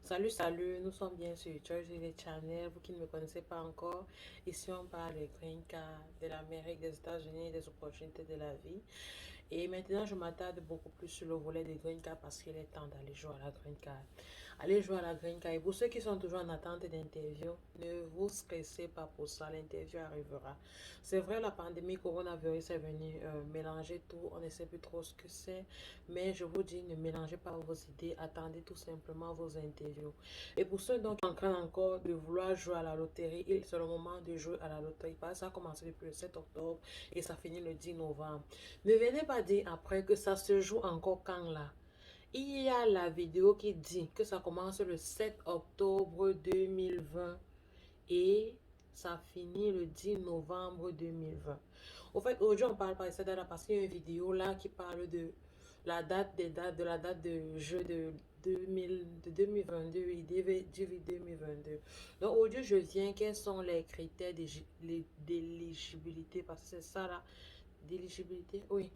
Salut, salut, nous sommes bien sur Jersey Channel. Vous qui ne me connaissez pas encore, ici on parle des green cards, de l'Amérique, des États-Unis, des opportunités de la vie. Et maintenant, je m'attarde beaucoup plus sur le volet des green cards parce qu'il est temps d'aller jouer à la green card. Allez jouer à la green card. Et pour ceux qui sont toujours en attente d'interview, ne vous stressez pas pour ça, l'interview arrivera. C'est vrai, la pandémie coronavirus est venue mélanger tout, on ne sait plus trop ce que c'est, mais je vous dis, ne mélangez pas vos idées, attendez tout simplement vos interviews. Et pour ceux donc qui sont en train encore de vouloir jouer à la loterie, c'est le moment de jouer à la loterie. Parce que ça a commencé depuis le 7 octobre et ça finit le 10 novembre. Ne venez pas dire après que ça se joue encore quand là. Il y a la vidéo qui dit que ça commence le 7 octobre 2020 et ça finit le 10 novembre 2020. Au fait, aujourd'hui, on parle pas de cette date parce qu'il y a une vidéo là qui parle de la date des dates, de la date de jeu de 2022 et du 2022. Donc, aujourd'hui, je viens, quels sont les critères d'éligibilité, parce que c'est ça là, d'éligibilité, oui.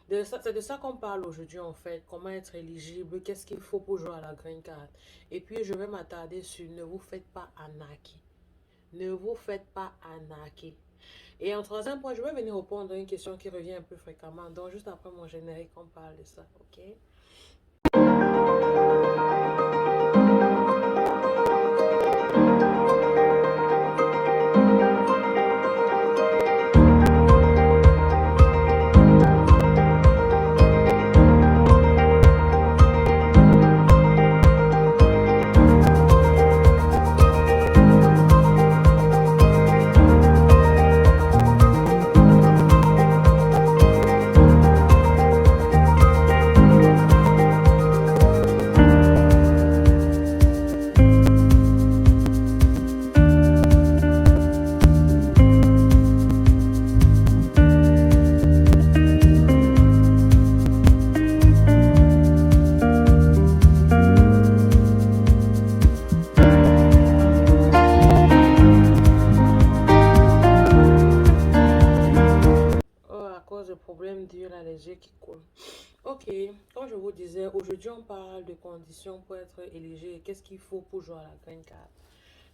C'est de ça qu'on parle aujourd'hui en fait, comment être éligible, qu'est-ce qu'il faut pour jouer à la green card. Et puis, je vais m'attarder sur ne vous faites pas arnaquer. Ne vous faites pas arnaquer. Et en troisième point, je vais venir répondre à une question qui revient un peu fréquemment. Donc, juste après mon générique, on parle de ça, ok? Oh, à cause de problèmes d'huile à les yeux qui coulent. Ok, comme je vous disais, aujourd'hui on parle de conditions pour être éligible. Qu'est-ce qu'il faut pour jouer à la green card?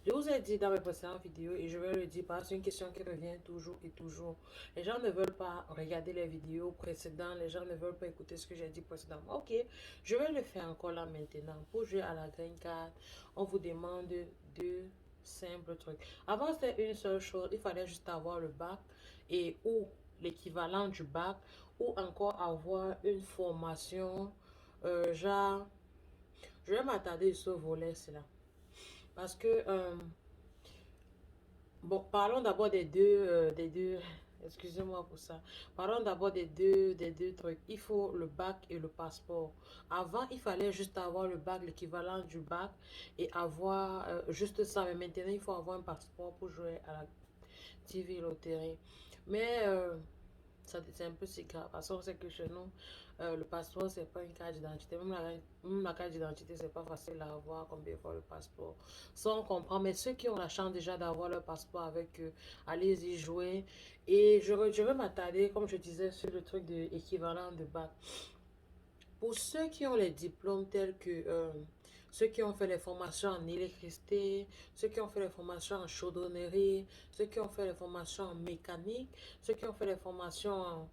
Je vous ai dit dans mes précédentes vidéos et je vais le dire parce que c'est une question qui revient toujours et toujours. Les gens ne veulent pas regarder les vidéos précédentes, les gens ne veulent pas écouter ce que j'ai dit précédemment. Ok, je vais le faire encore là maintenant. Pour jouer à la green card, on vous demande deux simples trucs. Avant, c'était une seule chose, il fallait juste avoir le bac et ou l'équivalent du bac ou encore avoir une formation genre, je vais m'attarder sur ce volet-là. Parce que bon, parlons d'abord des deux, excusez-moi pour ça. Parlons d'abord des deux trucs. Il faut le bac et le passeport. Avant, il fallait juste avoir le bac, l'équivalent du bac, et avoir juste ça. Mais maintenant, il faut avoir un passeport pour jouer à la TV loterie. Mais c'est un peu si grave. Parce qu'on sait que chez nous, le passeport, c'est pas une carte d'identité. Même la carte d'identité, c'est pas facile à avoir comme des fois le passeport. Ça, on comprend. Mais ceux qui ont la chance déjà d'avoir leur passeport avec eux, allez-y jouer. Et je vais m'attarder, comme je disais, sur le truc de équivalent de bac. Pour ceux qui ont les diplômes tels que ceux qui ont fait les formations en électricité, ceux qui ont fait les formations en chaudronnerie, ceux qui ont fait les formations en mécanique, ceux qui ont fait les formations en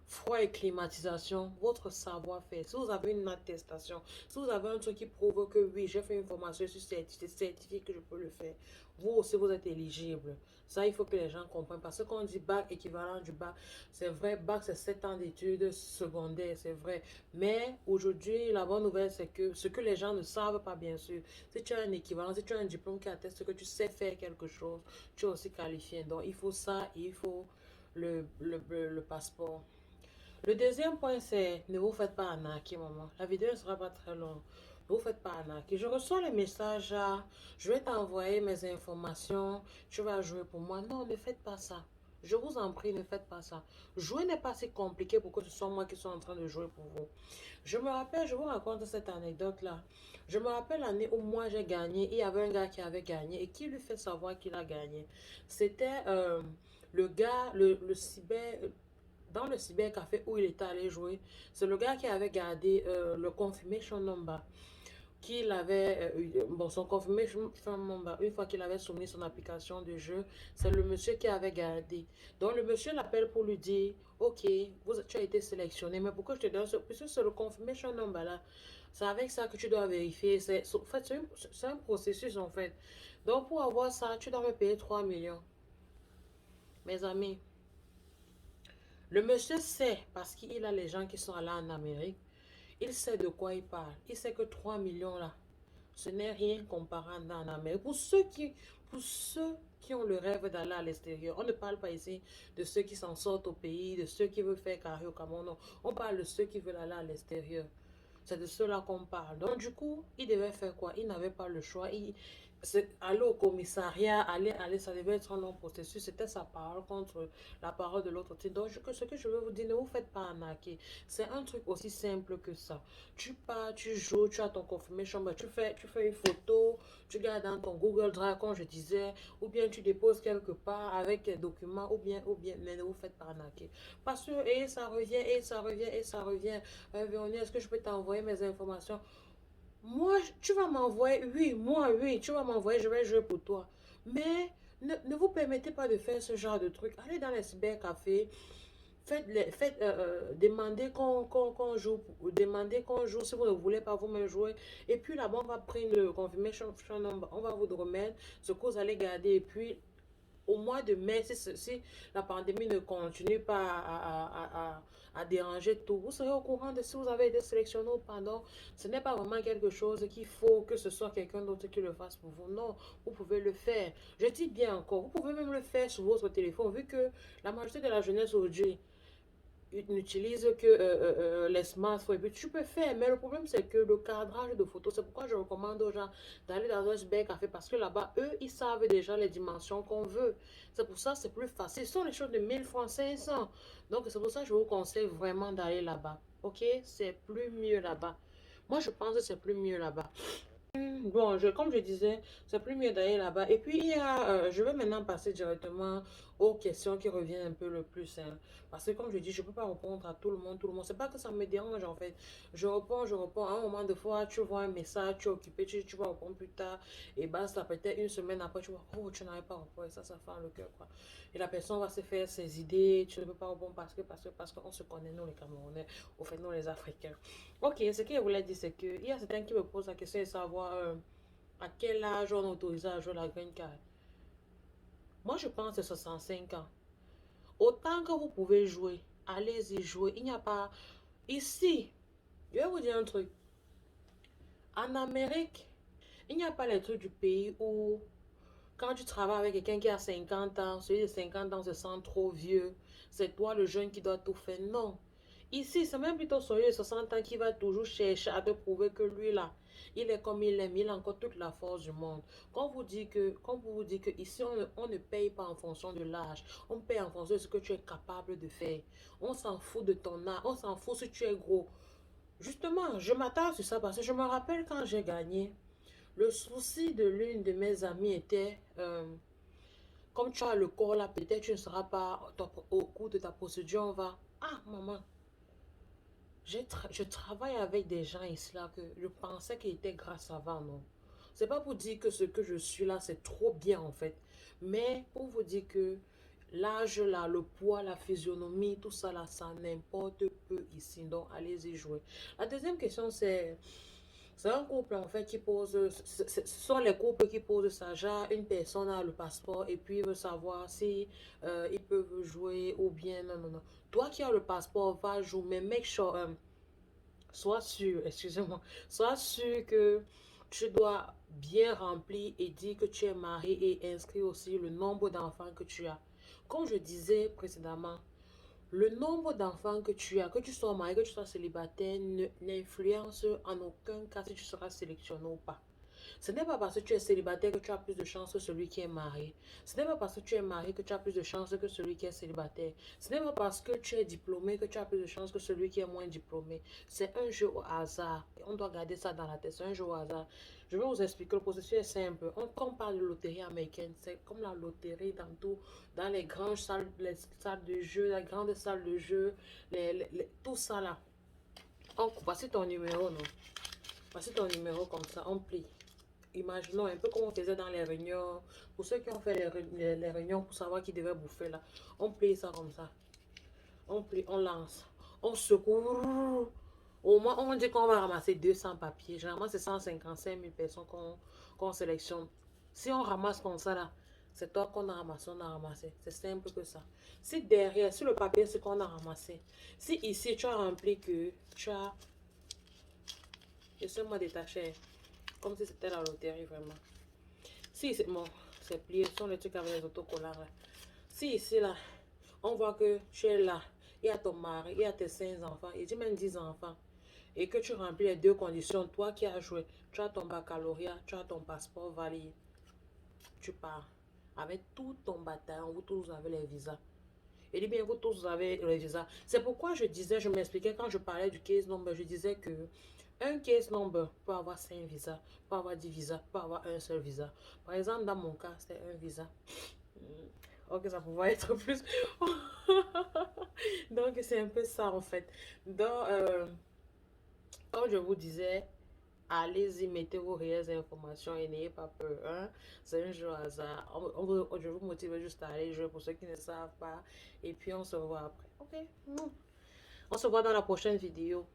froid et climatisation, votre savoir-faire. Si vous avez une attestation, si vous avez un truc qui prouve que oui, j'ai fait une formation, je suis certifié que je peux le faire, vous aussi vous êtes éligible. Ça, il faut que les gens comprennent. Parce que quand on dit bac, équivalent du bac, c'est vrai, bac, c'est 7 ans d'études secondaires, c'est vrai. Mais aujourd'hui, la bonne nouvelle, c'est que ce que les gens ne savent pas, bien sûr, si tu as un équivalent, si tu as un diplôme qui atteste que tu sais faire quelque chose, tu es aussi qualifié. Donc, il faut ça et il faut le passeport. Le deuxième point, c'est ne vous faites pas arnaquer, maman. La vidéo ne sera pas très longue. Ne vous faites pas arnaquer. Je reçois les messages, je vais t'envoyer mes informations, tu vas jouer pour moi. Non, ne faites pas ça. Je vous en prie, ne faites pas ça. Jouer n'est pas si compliqué pour que ce soit moi qui suis en train de jouer pour vous. Je me rappelle, je vous raconte cette anecdote-là. Je me rappelle l'année où moi j'ai gagné. Il y avait un gars qui avait gagné et qui lui fait savoir qu'il a gagné. C'était le gars, le cyber, dans le cybercafé où il était allé jouer. C'est le gars qui avait gardé le confirmation number. qu'il avait bon, son confirmation number, une fois qu'il avait soumis son application de jeu, c'est le monsieur qui avait gardé. Donc le monsieur l'appelle pour lui dire, ok, tu as été sélectionné, mais pourquoi je te donne ce, puisque c'est le confirmation number là, c'est avec ça que tu dois vérifier. En fait, c'est un processus en fait. Donc pour avoir ça, tu dois me payer 3 millions. Mes amis, le monsieur sait, parce qu'il a les gens qui sont allés en Amérique, il sait de quoi il parle. Il sait que 3 millions là, ce n'est rien comparé en Amérique. Pour ceux qui ont le rêve d'aller à l'extérieur, on ne parle pas ici de ceux qui s'en sortent au pays, de ceux qui veulent faire carrière au Cameroun. Non. On parle de ceux qui veulent aller à l'extérieur. C'est de cela qu'on parle. Donc, du coup, il devait faire quoi? Il n'avait pas le choix. Aller au commissariat, ça devait être un long processus. C'était sa parole contre la parole de l'autre. Donc, ce que je veux vous dire, ne vous faites pas arnaquer. C'est un truc aussi simple que ça. Tu pars, tu joues, tu as ton confirmation, tu fais une photo, tu gardes dans ton Google Drive, comme je disais, ou bien tu déposes quelque part avec tes documents, mais ne vous faites pas arnaquer. Parce que, et ça revient, et ça revient, et ça revient. Véronique, est-ce que je peux t'envoyer mes informations? Moi, tu vas m'envoyer, oui, moi, oui, tu vas m'envoyer, je vais jouer pour toi. Mais ne vous permettez pas de faire ce genre de truc. Allez dans les cybercafés, demandez qu'on joue, demandez qu'on joue si vous ne voulez pas vous-même jouer. Et puis là-bas, on va prendre le confirmation number, on va vous remettre ce que vous allez garder. Et puis, au mois de mai, si la pandémie ne continue pas à déranger tout, vous serez au courant de si vous avez été sélectionné ou pas. Donc, ce n'est pas vraiment quelque chose qu'il faut que ce soit quelqu'un d'autre qui le fasse pour vous. Non, vous pouvez le faire. Je dis bien encore, vous pouvez même le faire sur votre téléphone, vu que la majorité de la jeunesse aujourd'hui n'utilise que les smartphones. Et puis tu peux faire, mais le problème c'est que le cadrage de photos, c'est pourquoi je recommande aux gens d'aller dans un cybercafé parce que là-bas, eux, ils savent déjà les dimensions qu'on veut. C'est pour ça c'est plus facile. Ce sont les choses de 1000 francs 500. Donc c'est pour ça que je vous conseille vraiment d'aller là-bas. Ok? C'est plus mieux là-bas. Moi, je pense que c'est plus mieux là-bas. Bon, comme je disais, c'est plus mieux d'aller là-bas. Et puis, je vais maintenant passer directement aux questions qui reviennent un peu le plus, hein. Parce que, comme je dis, je ne peux pas répondre à tout le monde, tout le monde. C'est pas que ça me dérange, en fait. Je réponds. À un moment de fois, tu vois un message, tu es occupé, tu vas répondre plus tard. Et basta, peut-être une semaine après, tu vois, oh, tu n'avais pas répondu. Ça fait le cœur, quoi. Et la personne va se faire ses idées. Tu ne peux pas répondre parce qu'on se connaît, nous, les Camerounais. Au fait, nous, les Africains. Ok, ce que je voulais dire, c'est qu'il y a certains qui me posent la question de savoir à quel âge on est autorisé à jouer la green card. Moi, je pense que c'est 65 ans. Autant que vous pouvez jouer, allez-y jouer. Il n'y a pas... Ici, je vais vous dire un truc. En Amérique, il n'y a pas les trucs du pays où quand tu travailles avec quelqu'un qui a 50 ans, celui de 50 ans se sent trop vieux. C'est toi le jeune qui doit tout faire. Non. Ici, c'est même plutôt celui de 60 ans qui va toujours chercher à te prouver que lui, là, il est comme il aime, il a encore toute la force du monde. Quand vous vous dites que ici, on ne paye pas en fonction de l'âge, on paye en fonction de ce que tu es capable de faire. On s'en fout de ton âge, on s'en fout si tu es gros. Justement, je m'attarde sur ça parce que je me rappelle quand j'ai gagné, le souci de l'une de mes amies était, comme tu as le corps là, peut-être tu ne seras pas au cours de ta procédure, on va, ah maman, je travaille avec des gens ici là que je pensais qu'ils étaient grâce avant, non. C'est pas pour dire que ce que je suis là, c'est trop bien en fait. Mais pour vous dire que l'âge là, le poids, la physionomie, tout ça là, ça n'importe peu ici. Donc allez-y jouer. La deuxième question, c'est un couple en fait qui pose, ce sont les couples qui posent ça. Genre, une personne a le passeport et puis veut savoir si ils peuvent jouer ou bien non, non, non. Toi qui as le passeport, va jouer, mais make sure, sois sûr, excusez-moi, sois sûr que tu dois bien remplir et dire que tu es marié et inscrire aussi le nombre d'enfants que tu as. Comme je disais précédemment, le nombre d'enfants que tu as, que tu sois marié, que tu sois célibataire, n'influence en aucun cas si tu seras sélectionné ou pas. Ce n'est pas parce que tu es célibataire que tu as plus de chances que celui qui est marié. Ce n'est pas parce que tu es marié que tu as plus de chances que celui qui est célibataire. Ce n'est pas parce que tu es diplômé que tu as plus de chances que celui qui est moins diplômé. C'est un jeu au hasard. On doit garder ça dans la tête. C'est un jeu au hasard. Je vais vous expliquer. Le processus est simple. Quand on parle de loterie américaine, c'est comme la loterie dans tout, dans les salles de jeu, la grande salle de jeu, tout ça là. Donc, voici ton numéro, non? Voici ton numéro comme ça, on plie. Imaginons un peu comme on faisait dans les réunions. Pour ceux qui ont fait les réunions pour savoir qui devait bouffer là. On plie ça comme ça. On plie, on lance. On secoue. Au moins, on dit qu'on va ramasser 200 papiers. Généralement, c'est 155 000 personnes qu'on sélectionne. Si on ramasse comme ça là, c'est toi qu'on a ramassé, on a ramassé. C'est simple que ça. Si derrière, sur le papier, c'est qu'on a ramassé. Si ici, tu as rempli que tu as... Laissez-moi détacher. Comme si c'était la loterie, vraiment. Si, c'est bon, c'est plié. Ce sont les trucs avec les autocollants là. Si ici, là, on voit que tu es là, il y a ton mari, il y a tes 5 enfants, il dit même 10 enfants, et que tu remplis les deux conditions, toi qui as joué, tu as ton baccalauréat, tu as ton passeport valide, tu pars. Avec tout ton bataillon, vous tous avez les visas. Et dit bien, vous tous avez les visas. C'est pourquoi je disais, je m'expliquais quand je parlais du case number, je disais que un case number peut avoir 5 visas, peut avoir 10 visas, peut avoir un seul visa. Par exemple, dans mon cas, c'était un visa. Ok, ça pouvait être plus. Donc, c'est un peu ça en fait. Donc, comme je vous disais, allez-y, mettez vos réelles informations et n'ayez pas peur. Hein? C'est un jeu au hasard. Je vous motive juste à aller jouer pour ceux qui ne savent pas. Et puis, on se voit après. Ok? On se voit dans la prochaine vidéo.